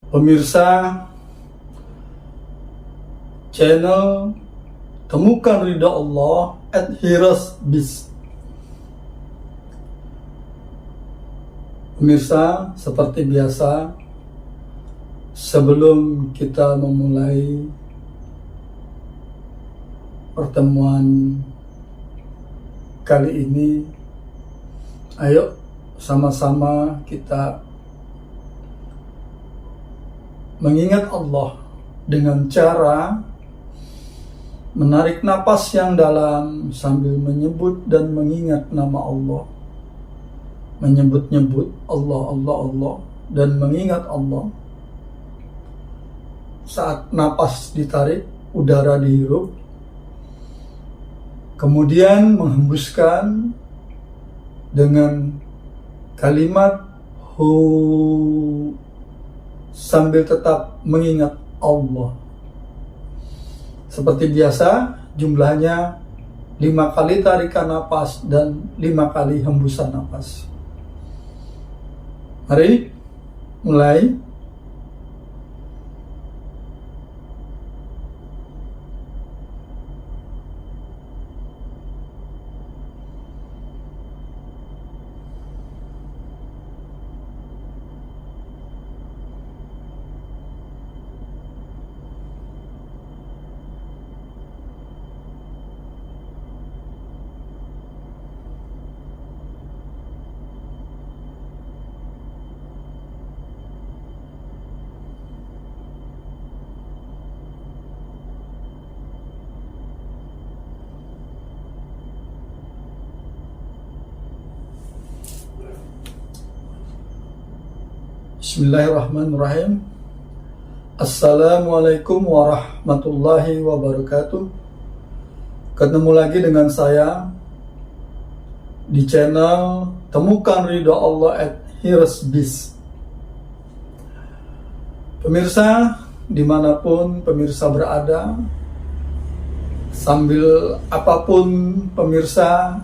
Pemirsa channel Temukan Ridha Allah @hirasbiz. Pemirsa, seperti biasa, sebelum kita memulai pertemuan kali ini, ayo sama-sama kita mengingat Allah dengan cara menarik napas yang dalam sambil menyebut dan mengingat nama Allah. Menyebut-nyebut Allah, Allah, Allah, dan mengingat Allah. Saat napas ditarik, udara dihirup, kemudian menghembuskan dengan kalimat hu sambil tetap mengingat Allah. Seperti biasa, jumlahnya 5 kali tarikan napas dan 5 kali hembusan napas. Mari mulai. Bismillahirrahmanirrahim. Assalamualaikum warahmatullahi wabarakatuh. Ketemu lagi dengan saya di channel Temukan Ridha Allah @hirasbiz. Pemirsa, dimanapun pemirsa berada, sambil apapun pemirsa,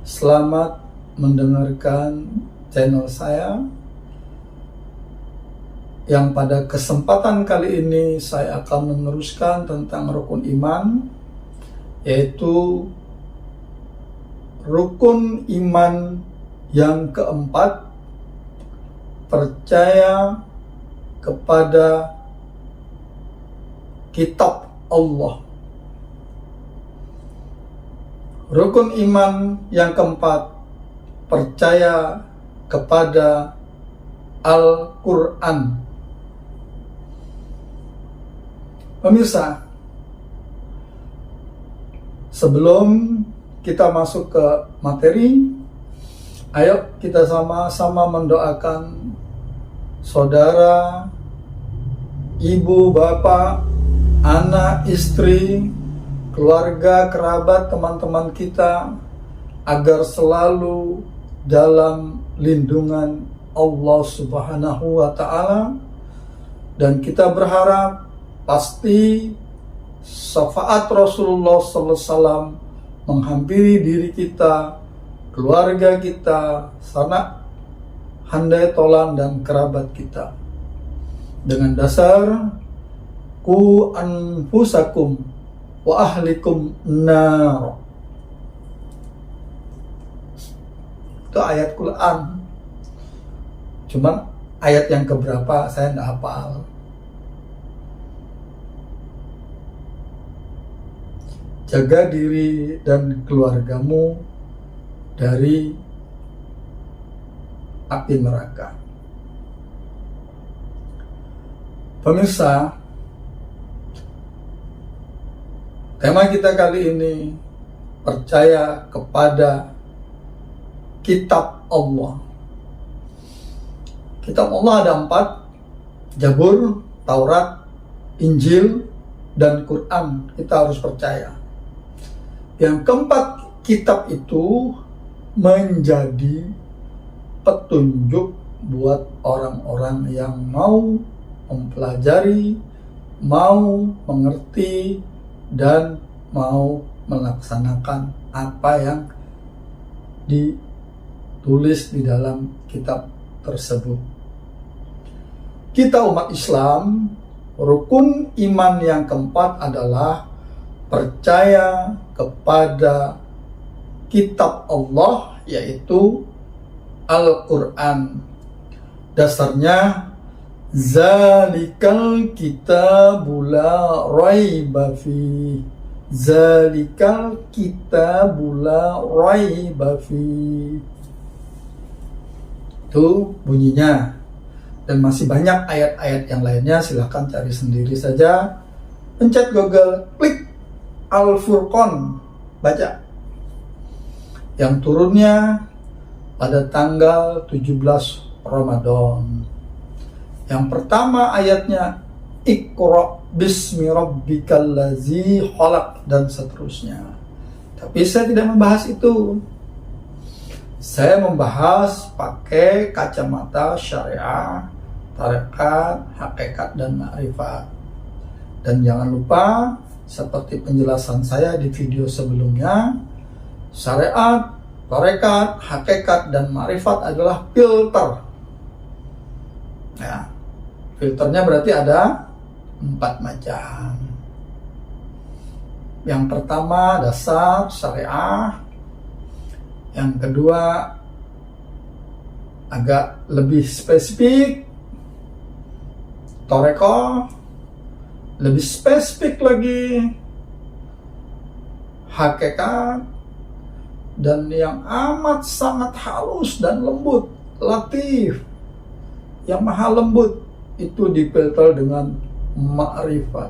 selamat mendengarkan channel saya, yang pada kesempatan kali ini saya akan meneruskan tentang rukun iman, yaitu rukun iman yang keempat, percaya kepada kitab Allah. Rukun iman yang keempat, percaya kepada Al-Quran. Pemirsa, sebelum kita masuk ke materi, ayo kita sama-sama mendoakan saudara, ibu, bapak, anak, istri, keluarga, kerabat, teman-teman kita agar selalu dalam lindungan Allah Subhanahu wa Ta'ala, dan kita berharap pasti syafaat Rasulullah SAW menghampiri diri kita, keluarga kita, sanak handai tolan dan kerabat kita. Dengan dasar ku anfusakum wa ahlikum nar. Itu ayat Quran. Cuman ayat yang keberapa saya tidak hafal. Jaga diri dan keluargamu dari api neraka. Pemirsa, tema kita kali ini percaya kepada kitab Allah. Kitab Allah ada 4, Zabur, Taurat, Injil, dan Quran. Kita harus percaya. Yang keempat, kitab itu menjadi petunjuk buat orang-orang yang mau mempelajari, mau mengerti, dan mau melaksanakan apa yang ditulis di dalam kitab tersebut. kita umat Islam, rukun iman yang keempat adalah percaya kepada kitab Allah, yaitu Al-Quran. Dasarnya, zalikal kitabu la raiba fi. Zalikal kitabu la raiba fi. Itu bunyinya. Dan masih banyak ayat-ayat yang lainnya, silahkan cari sendiri saja. Pencet Google, klik Al-Furqan, baca. Yang turunnya pada tanggal 17 Ramadan. Yang pertama ayatnya, Iqra bismi rabbikal ladzi khalaq, dan seterusnya. Tapi saya tidak membahas itu. Saya membahas pakai kacamata syariah, tarekat, hakikat, dan ma'rifat. Dan jangan lupa, seperti penjelasan saya di video sebelumnya, syariat, tarekat, hakikat, dan ma'rifat adalah filter. Ya, filternya berarti ada 4 macam. Yang pertama, dasar syariah. Yang kedua, agak lebih spesifik, tarekat. Lebih spesifik lagi, hakikat. Dan yang amat sangat halus dan lembut, latif, yang maha lembut, itu difilter dengan ma'rifat.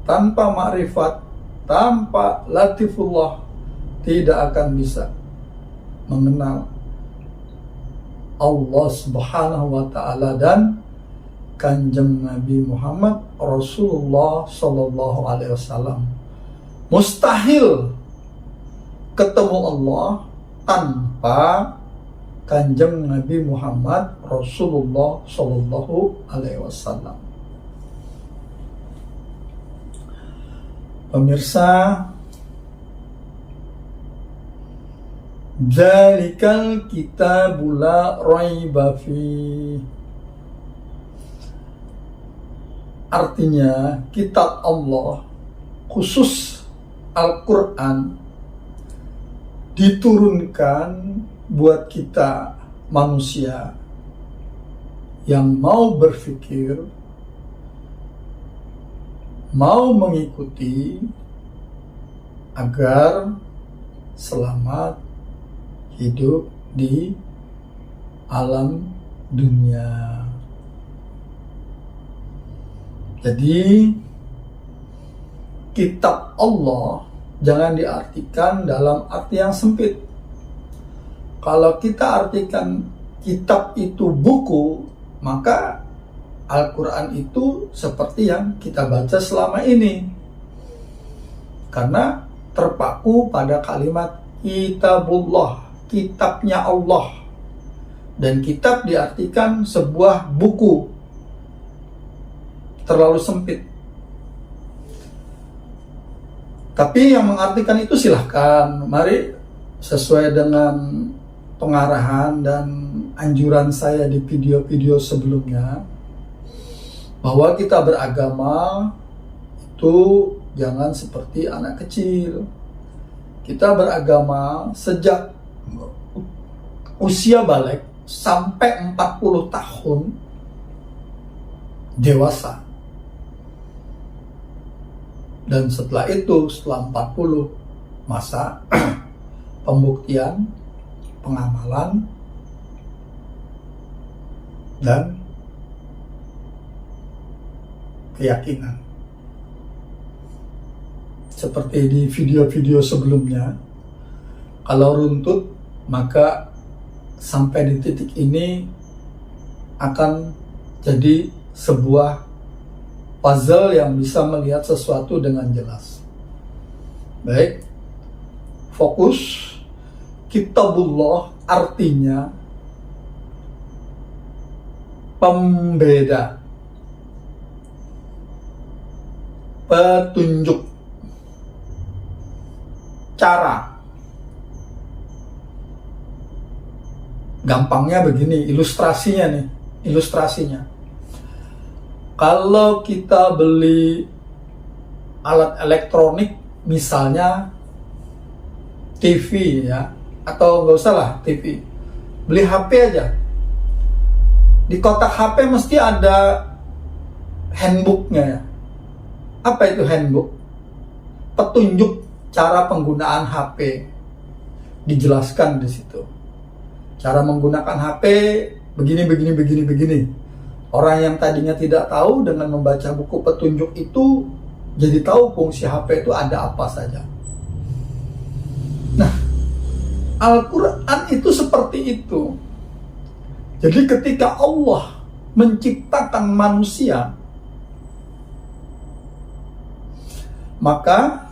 Tanpa ma'rifat, tanpa latifullah, tidak akan bisa mengenal Allah Subhanahu wa ta'ala dan Kanjeng Nabi Muhammad Rasulullah Sallallahu Alaihi Wasallam. Mustahil ketemu Allah tanpa Kanjeng Nabi Muhammad Rasulullah Sallallahu Alaihi Wasallam. Pemirsa, zalikal kitabu la raiba fi. Artinya, kitab Allah, khusus Al-Quran, diturunkan buat kita manusia yang mau berpikir, mau mengikuti, agar selamat hidup di alam dunia. Jadi, kitab Allah jangan diartikan dalam arti yang sempit. Kalau kita artikan kitab itu buku, maka Al-Quran itu seperti yang kita baca selama ini. Karena terpaku pada kalimat kitabullah, kitabnya Allah. Dan kitab diartikan sebuah buku. Terlalu sempit. Tapi yang mengartikan itu silahkan. Mari sesuai dengan pengarahan dan anjuran saya di video-video sebelumnya, bahwa kita beragama itu jangan seperti anak kecil. Kita beragama sejak usia balik sampai 40 tahun dewasa. Dan setelah itu, setelah 40, masa pembuktian, pengamalan, dan keyakinan. Seperti di video-video sebelumnya, kalau runtut, maka sampai di titik ini akan jadi sebuah puzzle yang bisa melihat sesuatu dengan jelas. Baik, fokus. Kitabullah artinya pembeda, petunjuk, cara. Gampangnya begini, ilustrasinya. Kalau kita beli alat elektronik, misalnya TV ya, atau nggak usah lah TV, beli HP aja. Di kotak HP mesti ada handbooknya ya. Apa itu handbook? Petunjuk cara penggunaan HP. Dijelaskan di situ. Cara menggunakan HP begini. Orang yang tadinya tidak tahu dengan membaca buku petunjuk itu jadi tahu fungsi HP itu ada apa saja. Nah, Al-Quran itu seperti itu. Jadi ketika Allah menciptakan manusia, maka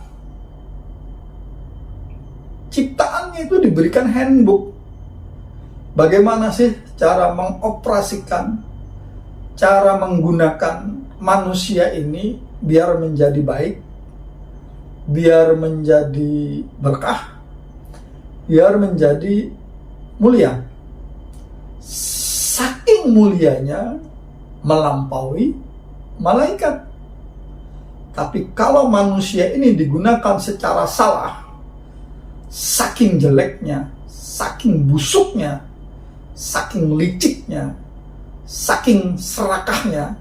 ciptaannya itu diberikan handbook. Bagaimana sih cara mengoperasikan, cara menggunakan manusia ini biar menjadi baik, biar menjadi berkah, biar menjadi mulia. Saking mulianya melampaui malaikat. Tapi kalau manusia ini digunakan secara salah, saking jeleknya, saking busuknya, saking liciknya, saking serakahnya,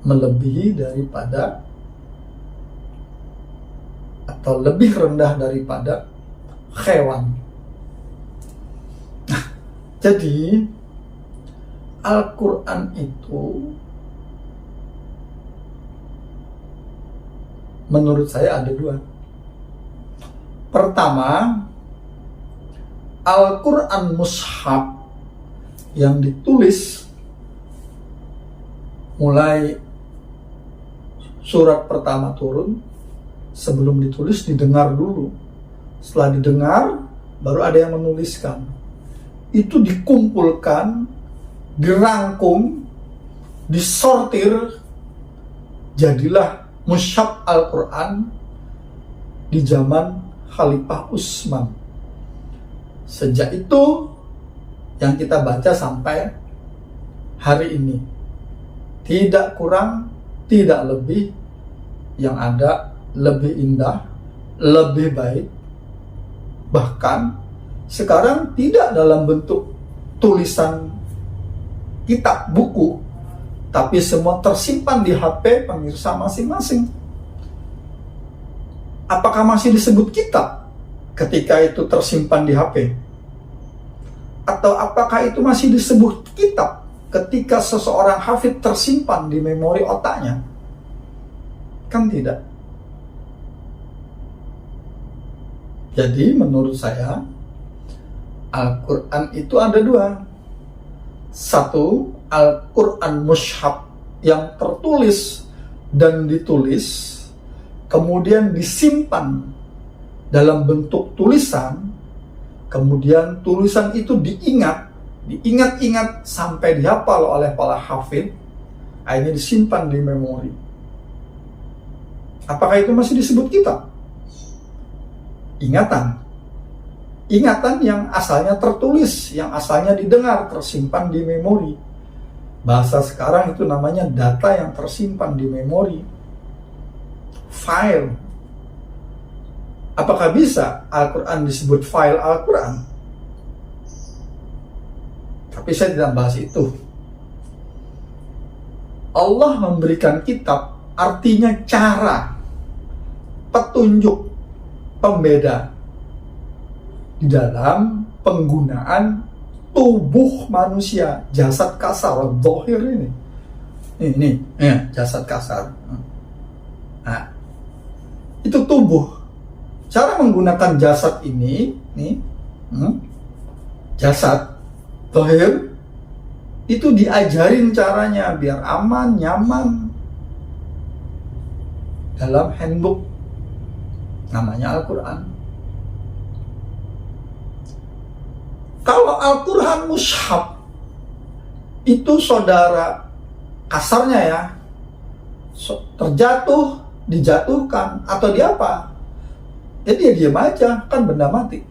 melebihi daripada atau lebih rendah daripada hewan. Nah, jadi Al-Quran itu menurut saya ada dua. Pertama, Al-Quran Mushaf yang ditulis mulai surat pertama turun, sebelum ditulis didengar dulu. Setelah didengar, baru ada yang menuliskan. Itu dikumpulkan, dirangkum, disortir, jadilah Mushaf Al-Quran di zaman Khalifah Utsman. Sejak itu yang kita baca sampai hari ini. Tidak kurang, tidak lebih, yang ada lebih indah, lebih baik. Bahkan sekarang tidak dalam bentuk tulisan kitab, buku, tapi semua tersimpan di HP pemirsa masing-masing. Apakah masih disebut kitab ketika itu tersimpan di HP? Atau apakah itu masih disebut kitab ketika seseorang hafid tersimpan di memori otaknya? Kan tidak. Jadi menurut saya Al-Quran itu ada dua. Satu, Al-Quran Mushaf yang tertulis dan ditulis, kemudian disimpan dalam bentuk tulisan, kemudian tulisan itu diingat-ingat sampai dihafal oleh para hafid, akhirnya disimpan di memori. Apakah itu masih disebut kitab? Ingatan yang asalnya tertulis, yang asalnya didengar, tersimpan di memori. Bahasa sekarang itu namanya data yang tersimpan di memori, file. Apakah bisa Al-Quran disebut file Al-Quran? Tapi saya tidak bahas itu. Allah memberikan kitab artinya cara, petunjuk, pembeda di dalam penggunaan tubuh manusia, jasad kasar, zahir ini jasad kasar. Nah, itu tubuh. Cara menggunakan jasad ini, jasad zahir itu diajarin caranya biar aman, nyaman dalam handbook namanya Al-Quran. Kalau Al-Quran Mushaf itu saudara, kasarnya ya, terjatuh, dijatuhkan, atau di apa, ya dia diam aja, kan benda mati,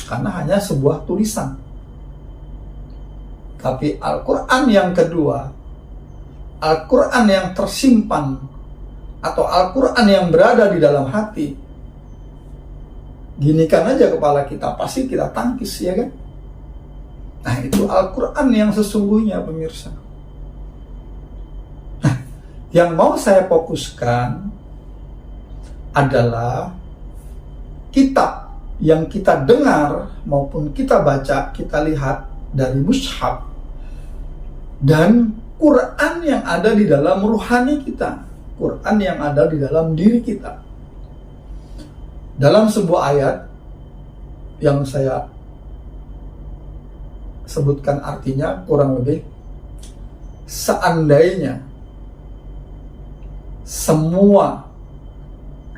karena hanya sebuah tulisan. Tapi Al-Quran yang kedua, Al-Quran yang tersimpan atau Al-Quran yang berada di dalam hati, ginikan aja kepala kita, pasti kita tangkis, ya kan? Nah, itu Al-Quran yang sesungguhnya, pemirsa. Nah, yang mau saya fokuskan adalah kitab yang kita dengar maupun kita baca, kita lihat dari mushaf, dan Quran yang ada di dalam ruhani kita, Quran yang ada di dalam diri kita. Dalam sebuah ayat yang saya sebutkan artinya kurang lebih, seandainya semua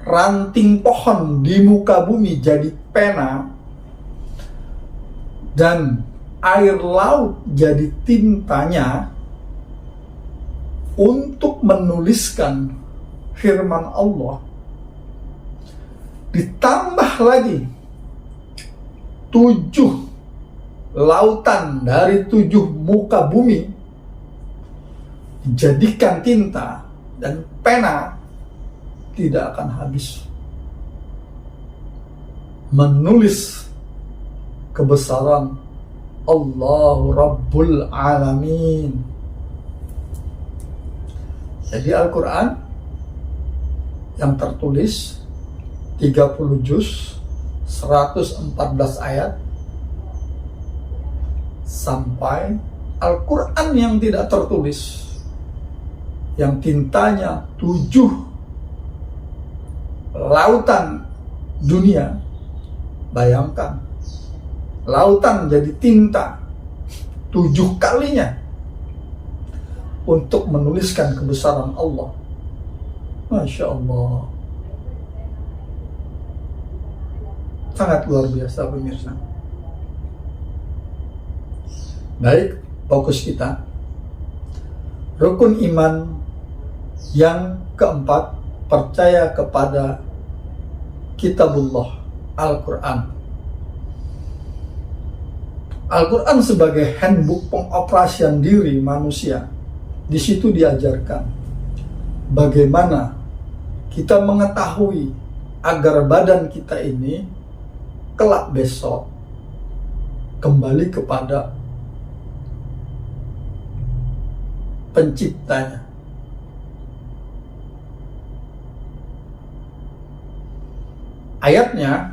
ranting pohon di muka bumi jadi pena dan air laut jadi tintanya untuk menuliskan firman Allah, ditambah lagi 7 lautan dari 7 muka bumi dijadikan tinta dan pena, tidak akan habis menulis kebesaran Allahu Rabbul Alamin. Jadi Al-Quran yang tertulis 30 juz, 114 ayat, sampai Al-Quran yang tidak tertulis, yang tintanya 7 lautan dunia. Bayangkan, lautan jadi tinta 7 kalinya untuk menuliskan kebesaran Allah. Masya Allah, sangat luar biasa, pemirsa. Baik, fokus kita. Rukun iman yang keempat, percaya kepada kitabullah, Al-Quran. Al-Quran sebagai handbook pengoperasian diri manusia. Di situ diajarkan bagaimana kita mengetahui agar badan kita ini kelak besok kembali kepada penciptanya. Ayatnya,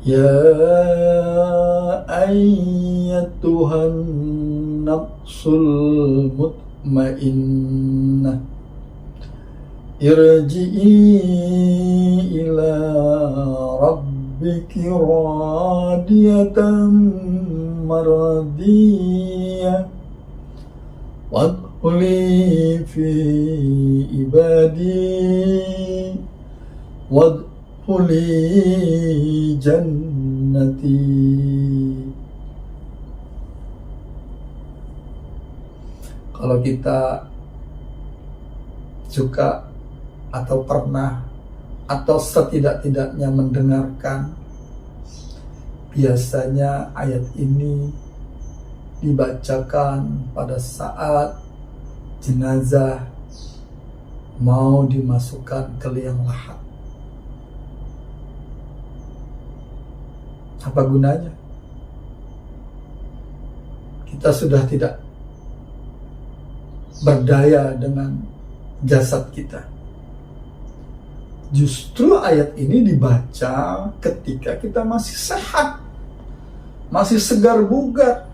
ya ayyatuhan nafsul mutmainnah irji'i ila rabbiki radiyatan maradiyah wadkhuli fi ibadi wadkhuli jannati. Kalau kita suka atau pernah atau setidak-tidaknya mendengarkan, biasanya ayat ini dibacakan pada saat jenazah mau dimasukkan ke liang lahat. Apa gunanya? Kita sudah tidak berdaya dengan jasad kita. Justru ayat ini dibaca ketika kita masih sehat, masih segar bugar.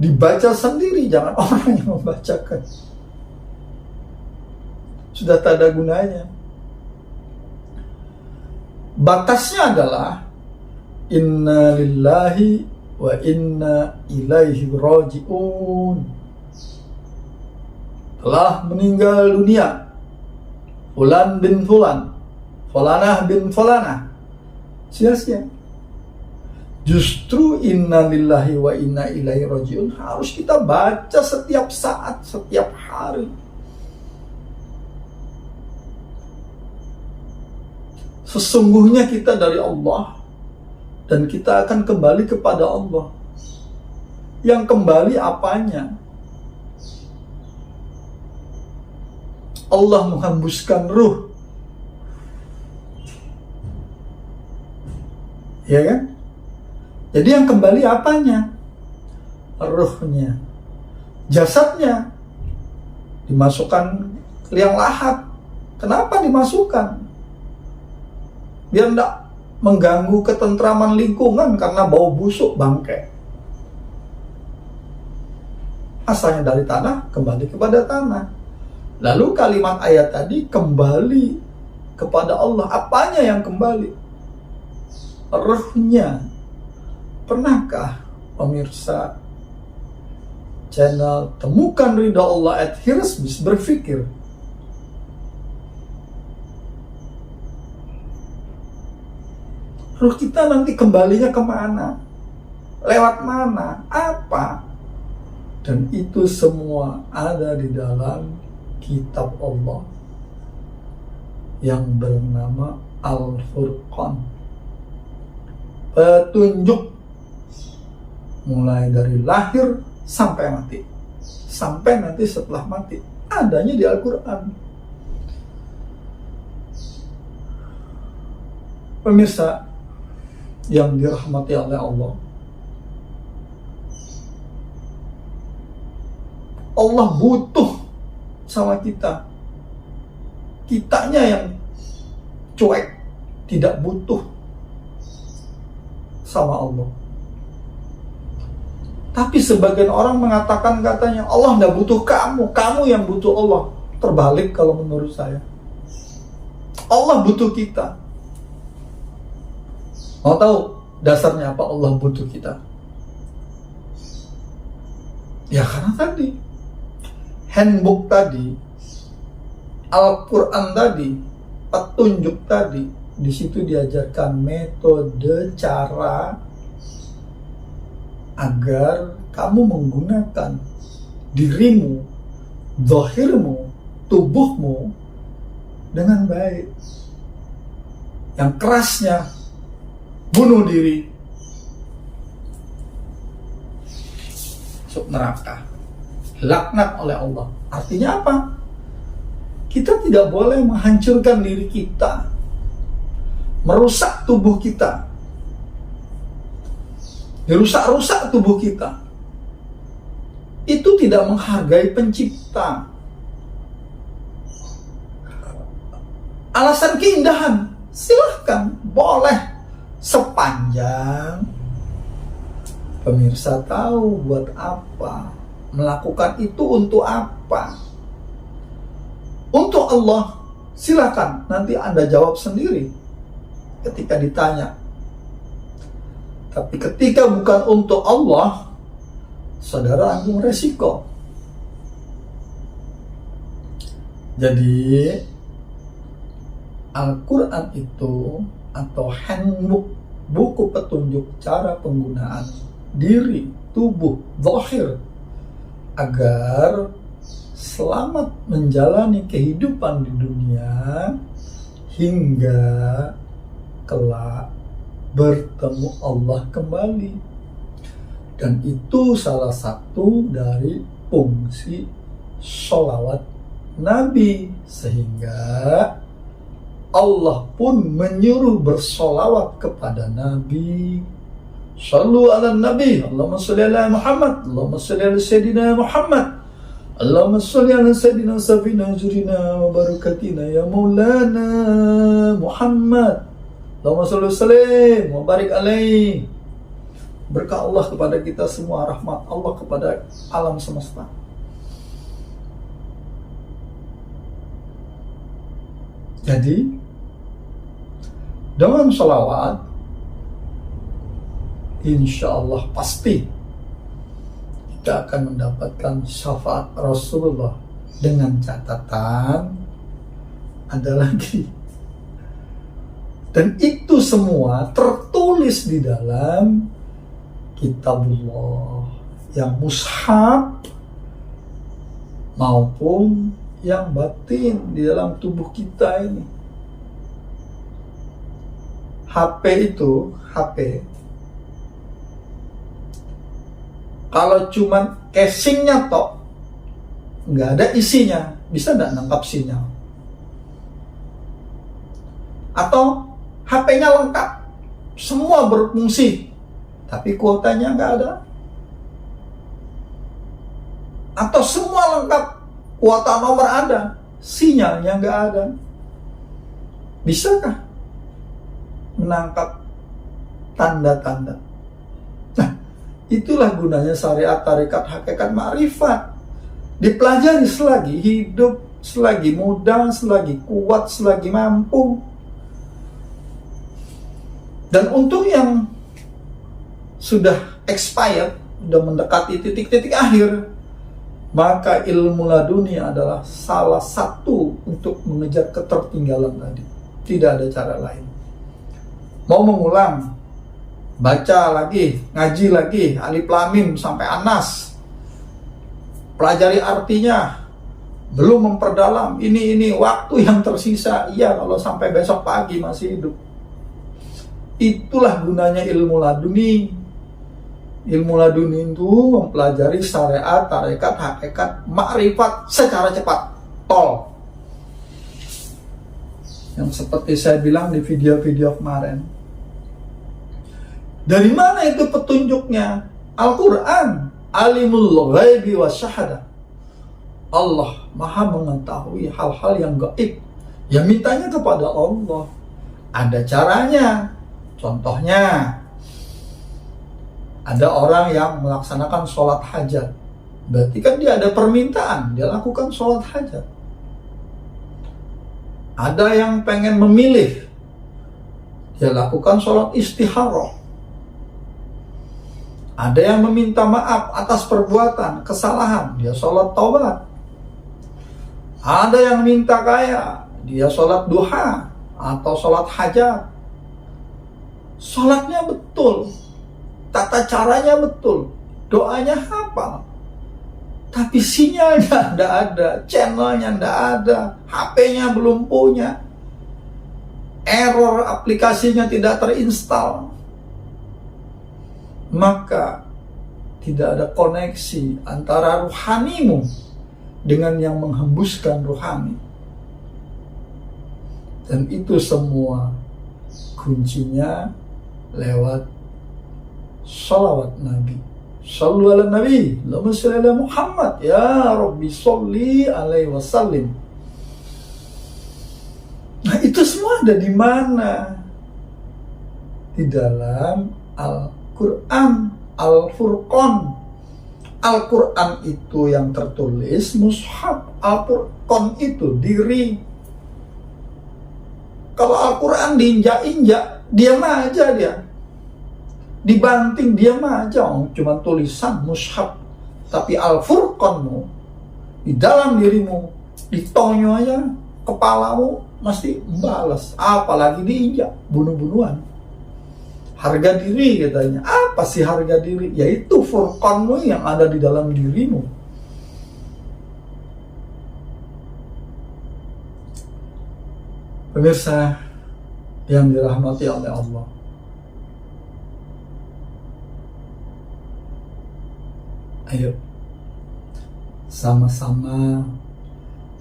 Dibaca sendiri, jangan orang yang membacakan. Sudah tak ada gunanya. Batasnya adalah inna lillahi wa inna ilaihi raji'un. Telah meninggal dunia Fulan bin Fulan, Fulanah bin Fulanah. Sia-sia. Justru inna lillahi wa inna ilaihi raji'un harus kita baca setiap saat, setiap hari. Sesungguhnya kita dari Allah dan kita akan kembali kepada Allah. Yang kembali apanya? Allah menghembuskan ruh. Ya kan? Jadi yang kembali apanya? Ruhnya. Jasadnya dimasukkan ke liang lahat. Kenapa dimasukkan? Biar tidak mengganggu ketentraman lingkungan karena bau busuk bangkai. Asalnya dari tanah, kembali kepada tanah. Lalu kalimat ayat tadi kembali kepada Allah. Apanya yang kembali? Ruhnya. Pernahkah pemirsa channel Temukan Ridha Allah @Hirsbis berpikir, ruh kita nanti kembalinya kemana? Lewat mana? Apa? Dan itu semua ada di dalam kitab Allah yang bernama Al-Furqan. Petunjuk mulai dari lahir sampai mati. Sampai nanti setelah mati. Adanya di Al-Quran. Pemirsa yang dirahmati oleh Allah, Allah butuh sama kita. Kitanya yang cuek, tidak butuh sama Allah. Tapi sebagian orang mengatakan katanya Allah tidak butuh kamu, kamu yang butuh Allah. Terbalik kalau menurut saya. Allah butuh kita. Mau tahu dasarnya apa Allah butuh kita? Ya karena tadi handbook tadi, Al-Quran tadi, petunjuk tadi, di situ diajarkan metode cara agar kamu menggunakan dirimu, zahirmu, tubuhmu dengan baik. Yang kerasnya bunuh diri, masuk neraka, laknat oleh Allah. Artinya apa? Kita tidak boleh menghancurkan diri kita, merusak tubuh kita, dirusak-rusak tubuh kita. Itu tidak menghargai pencipta. Alasan keindahan, silahkan, boleh, sepanjang pemirsa tahu buat apa, melakukan itu untuk apa. Untuk Allah, silakan, nanti Anda jawab sendiri ketika ditanya. Tapi ketika bukan untuk Allah, saudara tanggung resiko. Jadi Al-Quran itu atau handbook, buku petunjuk cara penggunaan diri, tubuh, zahir, agar selamat menjalani kehidupan di dunia hingga kelak bertemu Allah kembali. Dan itu salah satu dari fungsi sholawat Nabi, sehingga Allah pun menyuruh bersolawat kepada Nabi. Shallu ala Nabi, Allahumma salli ala Muhammad, Allahumma salli ala Sayyidina Muhammad, Allahumma salli ala Sayyidina Safina Jurina wa barakatina ya Maulana Muhammad, Allahumma salli wa sallim wa barik alaih. Berkah Allah kepada kita semua, rahmat Allah kepada alam semesta. Jadi dengan sholawat, insya Allah pasti kita akan mendapatkan syafaat Rasulullah. Dengan catatan ada lagi, dan itu semua tertulis di dalam kitabullah, yang mushaf maupun yang batin di dalam tubuh kita ini. HP itu, HP Kalau cuman casingnya tok, nggak ada isinya, bisa nggak nangkap sinyal? Atau HP-nya lengkap, semua berfungsi, tapi kuotanya nggak ada? Atau semua lengkap, kuota nomor ada, sinyalnya nggak ada? Bisakah menangkap tanda-tanda? Nah, itulah gunanya syariat, tarekat, hakikat, ma'rifat. Dipelajari selagi hidup, selagi muda, selagi kuat, selagi mampu. Dan untuk yang sudah expired, sudah mendekati titik-titik akhir, maka ilmu laduni adalah salah satu untuk mengejar ketertinggalan tadi. Tidak ada cara lain. Mau mengulang, baca lagi, ngaji lagi, alif lam mim sampai anas, pelajari artinya, belum memperdalam, ini waktu yang tersisa. Iya, kalau sampai besok pagi masih hidup. Itulah gunanya ilmu laduni. Ilmu laduni itu mempelajari syariat, tarekat, hakikat, makrifat secara cepat, tol. Yang seperti saya bilang di video-video kemarin. Dari mana itu petunjuknya? Al-Quran, alimul ghaibi wa syahadah. Allah maha mengetahui hal-hal yang gaib, yang mintanya kepada Allah. Ada caranya. Contohnya, ada orang yang melaksanakan sholat hajat. Berarti kan dia ada permintaan, dia lakukan sholat hajat. Ada yang pengen memilih, dia lakukan sholat istikharah. Ada yang meminta maaf atas perbuatan, kesalahan, dia sholat taubat. Ada yang minta kaya, dia sholat duha atau sholat hajat. Sholatnya betul, tata caranya betul, doanya hafal, tapi sinyalnya tidak ada, channelnya tidak ada, HP-nya belum punya, error aplikasinya tidak terinstall, maka tidak ada koneksi antara ruhanimu dengan yang menghembuskan ruhani. Dan itu semua kuncinya lewat salawat Nabi. Sallu ala Nabi, Allahumma shalli ala Muhammad, ya Rabbi sholli alaihi wasallim. Nah, itu semua ada di mana? Di dalam Al-Quran, Al-Furqan. Al-Quran itu yang tertulis mushaf, Al-Furqan itu diri. Kalau Al-Quran diinjak-injak, diam aja dia. Dibanting, diam aja. Cuma tulisan mushaf. Tapi Al-Furqanmu di dalam dirimu, ditonyo aja, kepalamu mesti balas. Apalagi diinjak, bunuh-bunuhan. Harga diri katanya. Apa sih harga diri? Yaitu Furqanmu yang ada di dalam dirimu. Pemirsa yang dirahmati oleh Allah, ayo sama-sama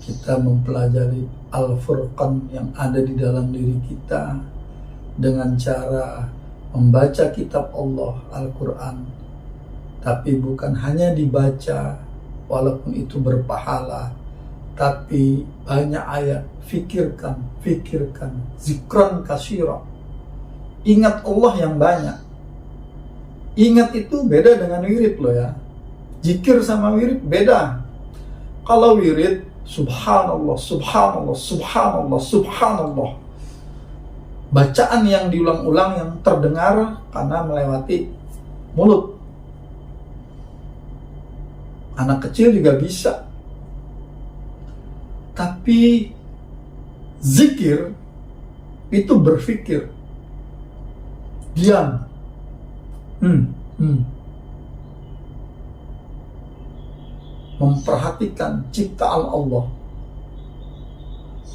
kita mempelajari Al-Furqan yang ada di dalam diri kita dengan cara membaca kitab Allah, Al-Quran. Tapi bukan hanya dibaca walaupun itu berpahala, tapi banyak ayat, fikirkan, zikran katsira. Ingat Allah yang banyak. Ingat itu beda dengan wirid loh ya. Zikir sama wirid beda. Kalau wirid, subhanallah, subhanallah, subhanallah, subhanallah. Bacaan yang diulang-ulang yang terdengar karena melewati mulut. Anak kecil juga bisa. Tapi zikir itu berpikir, diam, memperhatikan ciptaan Allah,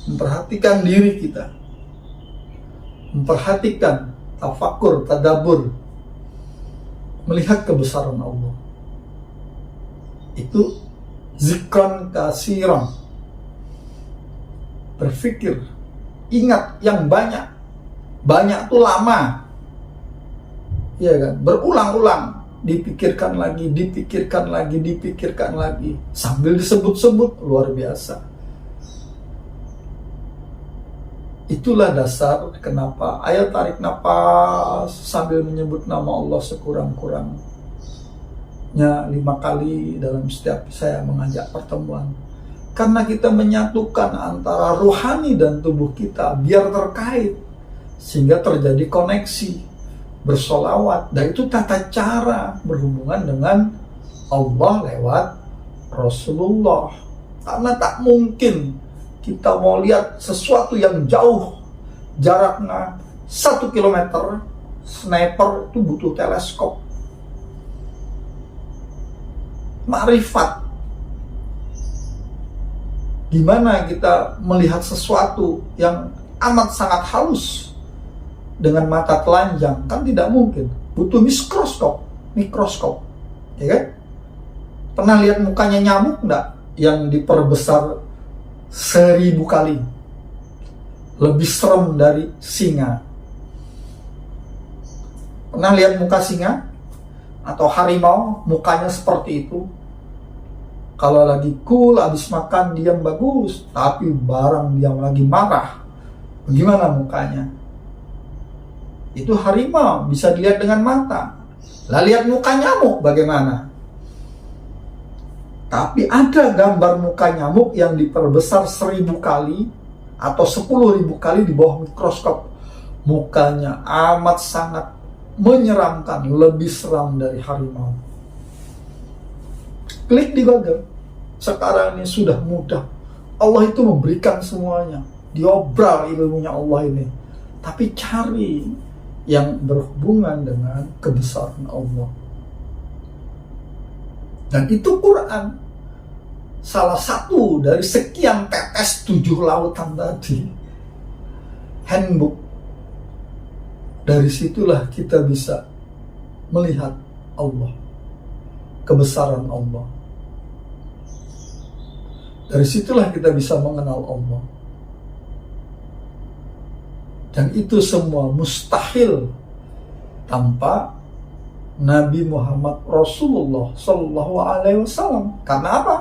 memperhatikan diri kita, memperhatikan tafakur, tadabur, melihat kebesaran Allah. Itu zikron kasiron, berpikir, ingat yang banyak. Banyak itu lama, ya kan? Berulang-ulang, dipikirkan lagi, dipikirkan lagi, dipikirkan lagi, sambil disebut-sebut, luar biasa. Itulah dasar kenapa ayat tarik nafas sambil menyebut nama Allah sekurang-kurangnya 5 kali dalam setiap saya mengajak pertemuan. Karena kita menyatukan antara rohani dan tubuh kita biar terkait, sehingga terjadi koneksi, bersolawat. Dan itu tata cara berhubungan dengan Allah lewat Rasulullah. Karena tak mungkin kita mau lihat sesuatu yang jauh, jaraknya 1 kilometer, sniper itu butuh teleskop. Makrifat. Gimana kita melihat sesuatu yang amat sangat halus dengan mata telanjang? Kan tidak mungkin. Butuh mikroskop, ya kan? Pernah lihat mukanya nyamuk enggak? Yang diperbesar 1000 kali, lebih serem dari singa. Pernah lihat muka singa atau harimau? Mukanya seperti itu. Kalau lagi cool, habis makan diam bagus, tapi barang dia lagi marah, bagaimana mukanya? Itu harimau, bisa dilihat dengan mata. Lah lihat muka nyamuk bagaimana? Tapi ada gambar muka nyamuk yang diperbesar 1000 kali atau 10.000 kali di bawah mikroskop. Mukanya amat sangat menyeramkan, lebih seram dari harimau. Klik di Google. Sekarang ini sudah mudah. Allah itu memberikan semuanya. Diobral ilmunya Allah ini. Tapi cari yang berhubungan dengan kebesaran Allah. Dan itu Quran. Salah satu dari sekian tetes 7 lautan tadi. Handbook. Dari situlah kita bisa melihat Allah. Kebesaran Allah. Dari situlah kita bisa mengenal Allah. Dan itu semua mustahil tanpa Nabi Muhammad Rasulullah Sallallahu Alaihi Wasallam. Karena apa?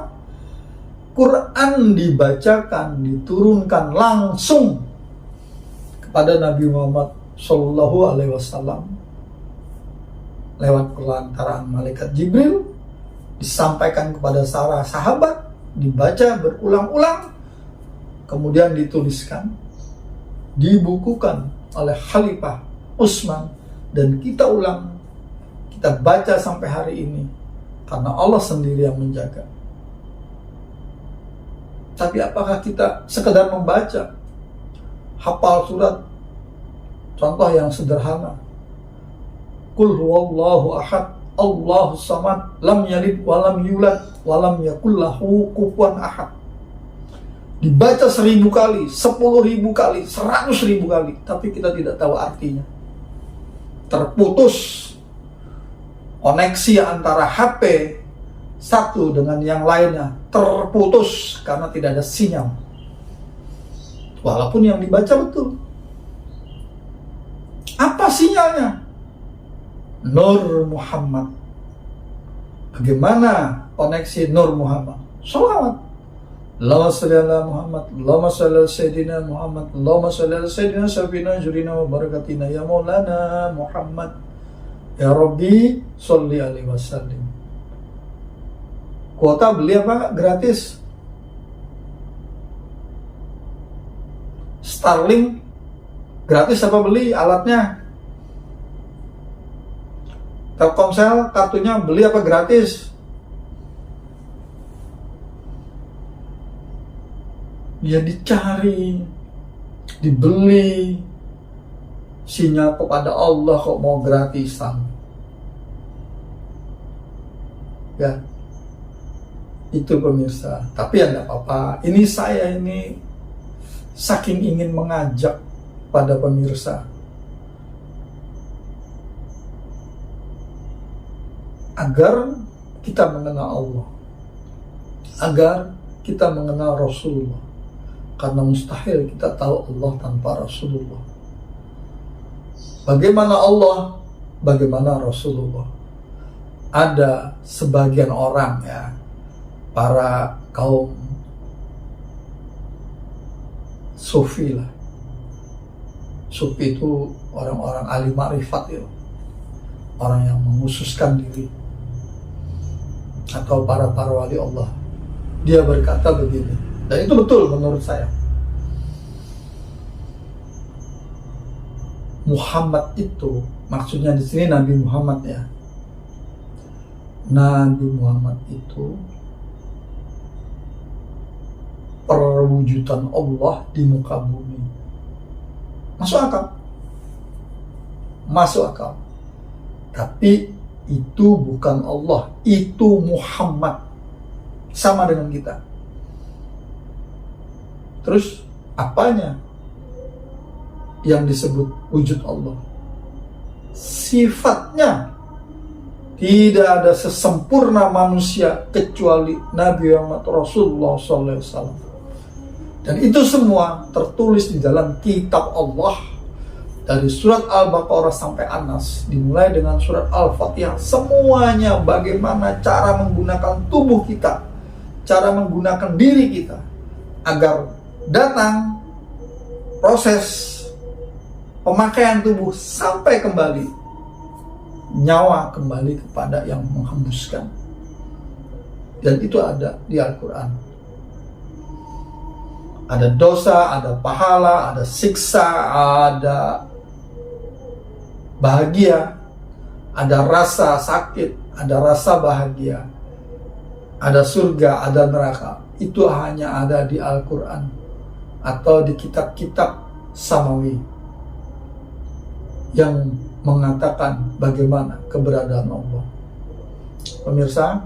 Quran dibacakan, diturunkan langsung kepada Nabi Muhammad Sallallahu Alaihi Wasallam lewat pelantaran malaikat Jibril, disampaikan kepada para sahabat, dibaca berulang-ulang, kemudian dituliskan, dibukukan oleh Khalifah Utsman, dan kita ulang, kita baca sampai hari ini karena Allah sendiri yang menjaga. Tapi apakah kita sekedar membaca, hafal surat? Contoh yang sederhana, Qul huwallahu ahad, Allahus samad, lam yalid walam yulad walam yakul lahu kufuwan ahad. Dibaca 1000 kali, 10.000 kali, 100.000 kali, tapi kita tidak tahu artinya. Terputus koneksi antara HP satu dengan yang lainnya, terputus karena tidak ada sinyal. Walaupun yang dibaca betul. Apa sinyalnya? Nur Muhammad. Bagaimana koneksi Nur Muhammad? Sholawat. Allahumma sholli ala Muhammad, Allahumma sholli ala Sayyidina Muhammad, Allahumma sholli ala Sayyidina Syafina Jurina wa Barakatina ya Maulana Muhammad, ya Rabbi sholli alaihi wasallim. Kuota beli apa? Gratis. Starlink gratis apa beli alatnya? Telkomsel kartunya beli apa gratis? Ya dicari, dibeli. Sinyal kepada Allah kok mau gratisan? Ya, itu pemirsa. Tapi ya enggak apa-apa. Ini saya ini saking ingin mengajak pada pemirsa agar kita mengenal Allah. agar kita mengenal Rasulullah. Karena mustahil kita tahu Allah tanpa Rasulullah. Bagaimana Allah, bagaimana Rasulullah. Ada sebagian orang ya, para kaum sufi lah. Sufi itu orang-orang ahli ma'rifat ya. Orang yang menghususkan diri. Atau para wali Allah. Dia berkata begini, dan itu betul menurut saya. Muhammad itu, maksudnya di sini Nabi Muhammad ya. Nabi Muhammad itu perwujudan Allah di muka bumi. Masuk akal? Masuk akal. Tapi itu bukan Allah, itu Muhammad. Sama dengan kita. Terus apanya yang disebut wujud Allah? Sifatnya. Tidak ada sesempurna manusia kecuali Nabi Muhammad Rasulullah SAW. Dan itu semua tertulis di dalam kitab Allah. Dari surat Al-Baqarah sampai An-Nas, dimulai dengan surat Al-Fatihah, semuanya bagaimana cara menggunakan tubuh kita, cara menggunakan diri kita, agar datang proses pemakaian tubuh sampai kembali, nyawa kembali kepada yang menghembuskan. Dan itu ada di Al-Quran. Ada dosa, ada pahala, ada siksa, ada bahagia, ada rasa sakit, ada rasa bahagia, ada surga, ada neraka. Itu hanya ada di Al-Quran atau di kitab-kitab samawi yang mengatakan bagaimana keberadaan Allah. Pemirsa,